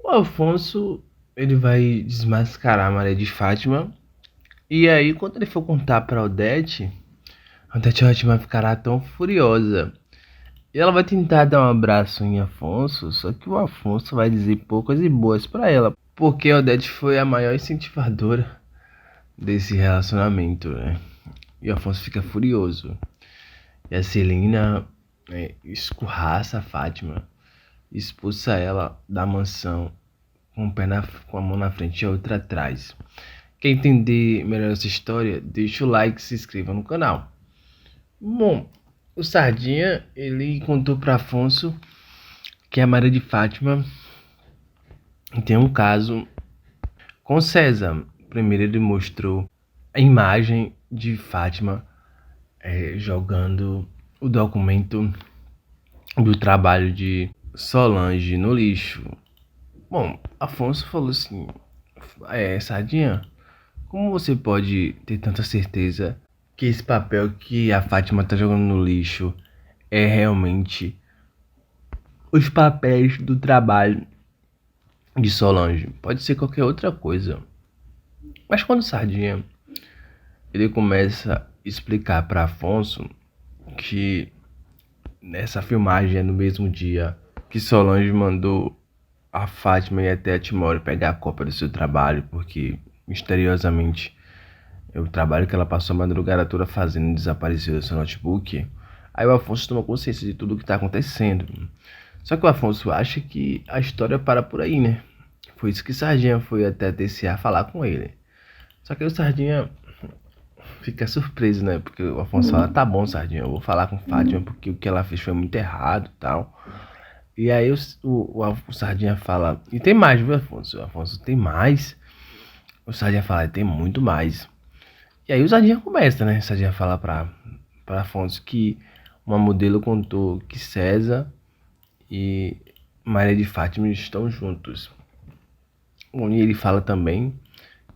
O Afonso, ele vai desmascarar a Maria de Fátima. E aí, quando ele for contar pra Odete, a Odete vai ficar tão furiosa. E ela vai tentar dar um abraço em Afonso, só que o Afonso vai dizer poucas e boas pra ela. Porque a Odete foi a maior incentivadora desse relacionamento, né? E o Afonso fica furioso. E a Celina escorraça a Fátima, expulsa ela da mansão com, com a mão na frente e a outra atrás. Quer entender melhor essa história? Deixa o like e se inscreva no canal. Bom, o Sardinha, ele contou para Afonso que a Maria de Fátima tem um caso com César. Primeiro ele mostrou a imagem de Fátima jogando o documento do trabalho de Solange no lixo. Bom, Afonso falou assim, Sardinha, como você pode ter tanta certeza que esse papel que a Fátima tá jogando no lixo é realmente os papéis do trabalho de Solange? Pode ser qualquer outra coisa. Mas quando Sardinha ele começa a explicar para Afonso que nessa filmagem é no mesmo dia que Solange mandou a Fátima ir até a Timóteo pegar a cópia do seu trabalho, porque misteriosamente o trabalho que ela passou a madrugada toda fazendo desapareceu do seu notebook. Aí o Afonso toma consciência de tudo o que está acontecendo. Só que o Afonso acha que a história para por aí, né? Foi isso que Sardinha foi até a TCA falar com ele. Só que o Sardinha fica surpreso, né? Porque o Afonso fala, tá bom, Sardinha, eu vou falar com Fátima porque o que ela fez foi muito errado e tal. E aí o Sardinha fala, e tem mais, viu, Afonso? O Afonso tem mais. O Sardinha fala, tem muito mais. E aí o Sardinha começa, né? O Sardinha fala pra Afonso que uma modelo contou que César e Maria de Fátima estão juntos. E ele fala também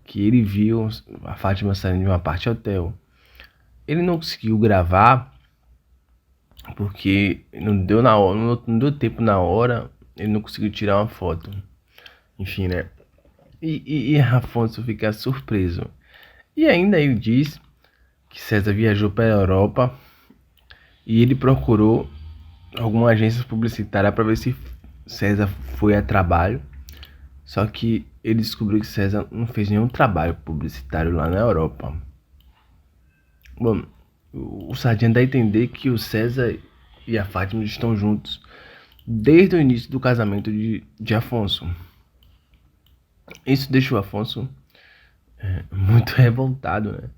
que ele viu a Fátima saindo de uma parte hotel. Ele não conseguiu gravar porque não deu na hora, não deu tempo na hora, ele não conseguiu tirar uma foto. Enfim, né? E Afonso fica surpreso. E ainda ele diz que César viajou para a Europa e ele procurou alguma agência publicitária para ver se César foi a trabalho. Só que ele descobriu que César não fez nenhum trabalho publicitário lá na Europa. Bom, o Sardinha dá a entender que o César e a Fátima estão juntos desde o início do casamento de Afonso. Isso deixa o Afonso muito revoltado, né?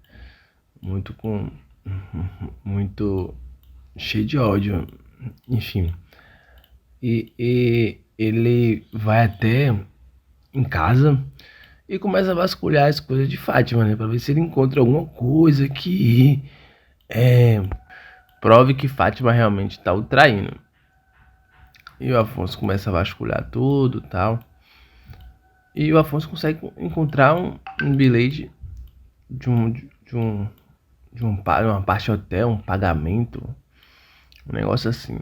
Muito cheio de ódio, enfim. E ele vai até em casa e começa a vasculhar as coisas de Fátima, né? Pra ver se ele encontra alguma coisa que prove que Fátima realmente tá o traindo. E o Afonso começa a vasculhar tudo e tal. E o Afonso consegue encontrar um bilhete de uma parte hotel, um pagamento, um negócio assim.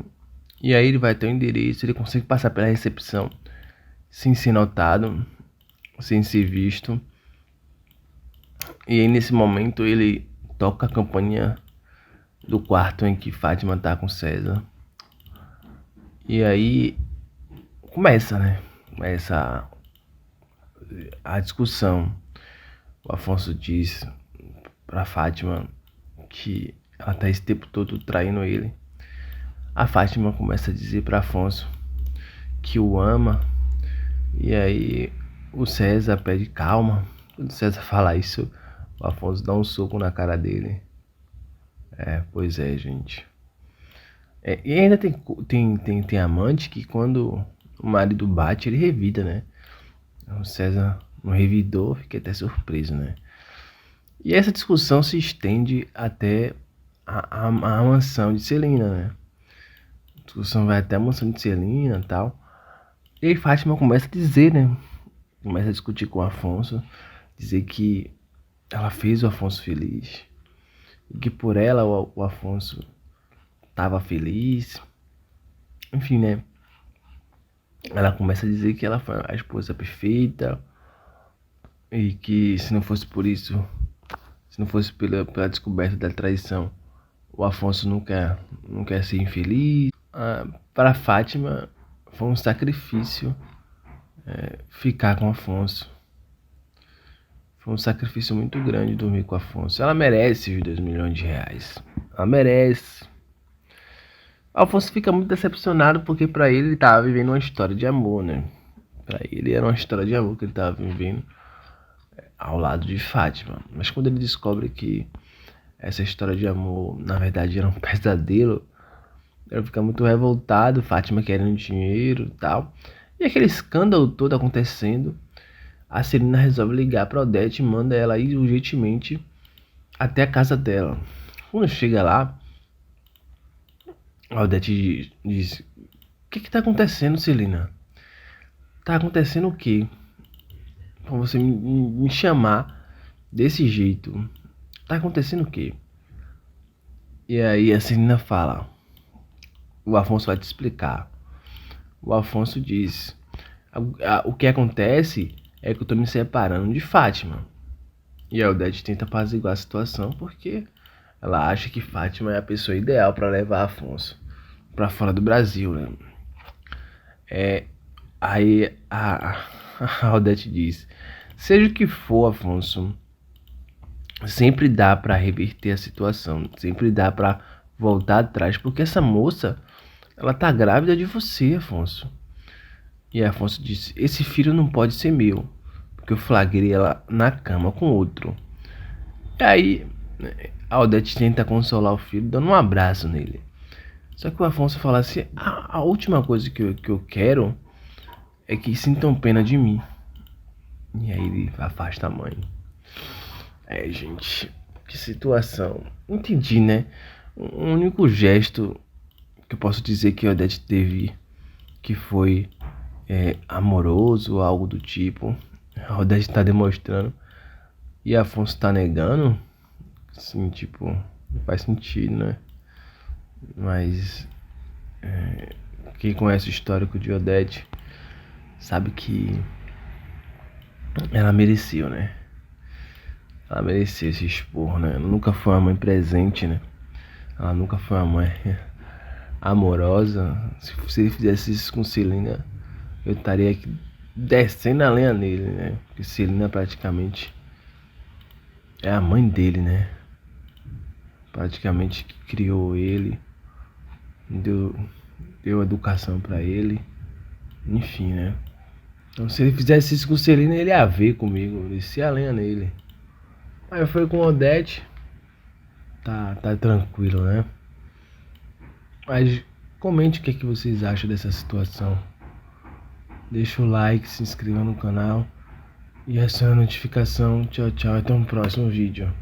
E aí ele vai até o endereço, ele consegue passar pela recepção sem ser notado, sem ser visto. E aí nesse momento ele toca a campainha do quarto em que Fátima tá com César. E aí começa, né? Começa a discussão. O Afonso diz pra Fátima que ela tá esse tempo todo traindo ele. A Fátima começa a dizer pra Afonso que o ama. E aí o César pede calma. Quando o César fala isso, o Afonso dá um soco na cara dele. Pois é, gente. E ainda tem amante que quando o marido bate, ele revida, né? O César não revidou, fiquei até surpreso, né? E essa discussão se estende até a mansão de Celina, né? A discussão vai até a mansão de Celina e tal. E aí Fátima começa a dizer, né? Começa a discutir com o Afonso, dizer que ela fez o Afonso feliz. E que por ela o Afonso estava feliz. Enfim, né? ela começa a dizer que ela foi a esposa perfeita e que se não fosse por isso, se não fosse pela descoberta da traição, o Afonso não quer ser infeliz. Para Fátima foi um sacrifício ficar com o Afonso. Foi um sacrifício muito grande dormir com o Afonso. Ela merece os 2 milhões de reais. Ela merece. Alfonso fica muito decepcionado porque pra ele tava vivendo uma história de amor, né? Pra ele era uma história de amor que ele tava vivendo ao lado de Fátima. Mas quando ele descobre que essa história de amor na verdade era um pesadelo, ele fica muito revoltado, Fátima querendo dinheiro e tal. E aquele escândalo todo acontecendo, a Celina resolve ligar pra Odete e manda ela ir urgentemente até a casa dela. Quando chega lá, a Odete diz: o que tá acontecendo, Celina? Tá acontecendo o quê? Pra você me chamar desse jeito? Tá acontecendo o quê? E aí a Celina fala: o Afonso vai te explicar. O Afonso diz: o que acontece é que eu tô me separando de Fátima. E a Odete tenta apaziguar a situação porque ela acha que Fátima é a pessoa ideal para levar Afonso para fora do Brasil, né? Aí a Odete diz: seja o que for, Afonso, sempre dá para reverter a situação, sempre dá para voltar atrás, porque essa moça, ela tá grávida de você, Afonso. E Afonso disse: esse filho não pode ser meu, porque eu flagrei ela na cama com outro. E aí a Odete tenta consolar o filho, dando um abraço nele. Só que o Afonso fala assim: a última coisa que eu quero é que sintam pena de mim. E aí ele afasta a mãe. Gente, que situação. Entendi, né? O único gesto que eu posso dizer que a Odete teve que foi amoroso, algo do tipo. A Odete tá demonstrando e Afonso tá negando. Assim, tipo, não faz sentido, né? Mas quem conhece o histórico de Odete sabe que ela mereceu, né? Ela merecia esse expor, né? Ela nunca foi uma mãe presente, né? Ela nunca foi uma mãe amorosa. Se ele fizesse isso com Celina, eu estaria aqui descendo a lenha nele, né? Porque Celina praticamente é a mãe dele, né? Praticamente que criou ele, deu educação pra ele, enfim, né? Então se ele fizesse isso com Celina, ele ia ver comigo, descer a lenha nele. Aí foi com Odete, tá tranquilo, né? Mas comente o que, que vocês acham dessa situação. Deixa o like, se inscreva no canal e acione a notificação. Tchau, tchau. Até um próximo vídeo.